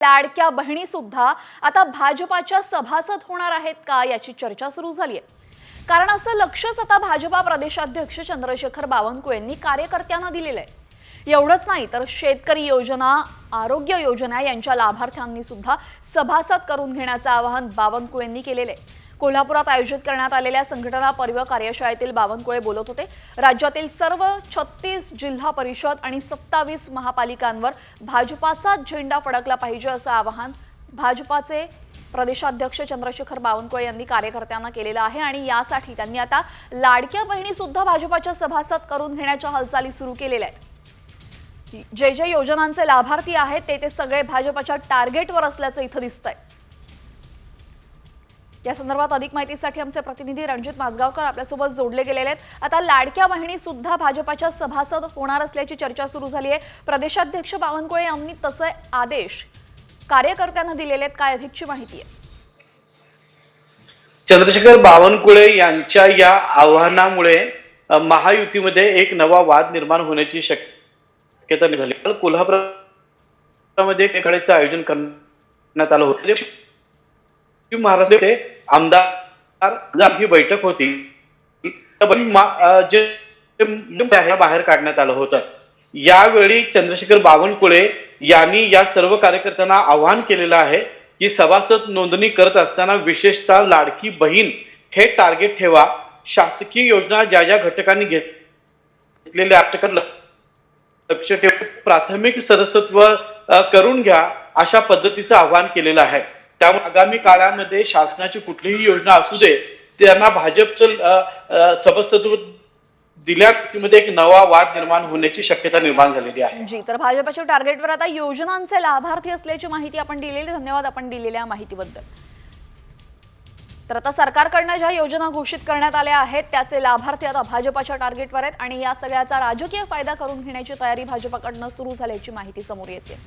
लाडक्या बहिणी सुद्धा आता भाजपाच्या सभासद होणार आहेत का याची चर्चा सुरू झाली आहे। कारण असं लक्षच आता भाजपा प्रदेशाध्यक्ष चंद्रशेखर बावनकुळे यांनी कार्यकर्त्यांना दिलेलं आहे। एवढंच नाही तर शेतकरी योजना, आरोग्य योजना यांच्या लाभार्थ्यांनी सुद्धा सभासद करून घेण्याचं आवाहन बावनकुळेंनी केलेलं आहे। कोल्हापुरात आयोजित करण्यात आलेल्या संघटना पर्व कार्यशाळेतील बावनकुळे बोलत होते। राज्यातील सर्व 36 जिल्हा परिषद आणि 27 महापालिकांवर भाजपाचा झेंडा फडकला पाहिजे असं आवाहन भाजपाचे प्रदेशाध्यक्ष चंद्रशेखर बावनकुळे यांनी कार्यकर्त्यांना केलेलं आहे। आणि यासाठी त्यांनी आता लाडक्या बहिणी सुद्धा भाजपाच्या सभासद करून घेण्याच्या हालचाली सुरू केलेल्या आहेत। जे योजनांचे लाभार्थी आहेत ते सगळे भाजपाच्या टार्गेटवर असल्याचं इथं दिसतंय। या संदर्भात अधिक माहितीसाठी आमचे प्रतिनिधी रणजित माजगावकर आपल्यासोबत जोडले गेलेले आहेत। आता लाडक्या बहिणी सुद्धा भाजपाच्या सभासद होणार असल्याची चर्चा सुरू झाली आहे। प्रदेशाध्यक्ष बावनकुळे यांनी तसे आदेश कार्यकर्त्यांना दिलेले आहेत। काय अधिकची माहिती आहे? चंद्रशेखर बावनकुळे यांच्या या आव्हानामुळे महायुतीमध्ये एक नवा वाद निर्माण होण्याची शक्यता झाली। कोल्हापुरामध्ये एकाडेचं आयोजन करण्यात आलं होतं। महाराष्ट्राचे आमदार ही बैठक होती, जे बाहेर काढण्यात आलं होतं। यावेळी चंद्रशेखर बावनकुळे यांनी या सर्व कार्यकर्त्यांना आवाहन केलेलं आहे की सभासद नोंदणी करत असताना विशेषतः लाडकी बहीण हे टार्गेट ठेवा। शासकीय योजना ज्या ज्या घटकांनी घेतलेल्या लक्ष ठेवून प्राथमिक सदस्यत्व करून घ्या, अशा पद्धतीचं आवाहन केलेलं आहे। त्यामुळे आगामी काळामध्ये शासनाची कुठलीही योजना असू दे, त्यांना भाजपचं सभासदत्व दिल्यामध्ये एक नवा वाद निर्माण होण्याची शक्यता निर्माण झालेली आहे। जी, तर भाजपच्या टार्गेटवर आता योजनांचे लाभार्थी असल्याची माहिती आपण दिलेली। धन्यवाद आपण दिलेल्या माहितीबद्दल। तर आता सरकारकडून ज्या योजना घोषित करण्यात आल्या आहेत त्याचे लाभार्थी आता भाजपच्या टार्गेटवर आहेत आणि या सगळ्याचा राजकीय फायदा करून घेण्याची तयारी भाजपकडून सुरू झाल्याची माहिती समोर येते।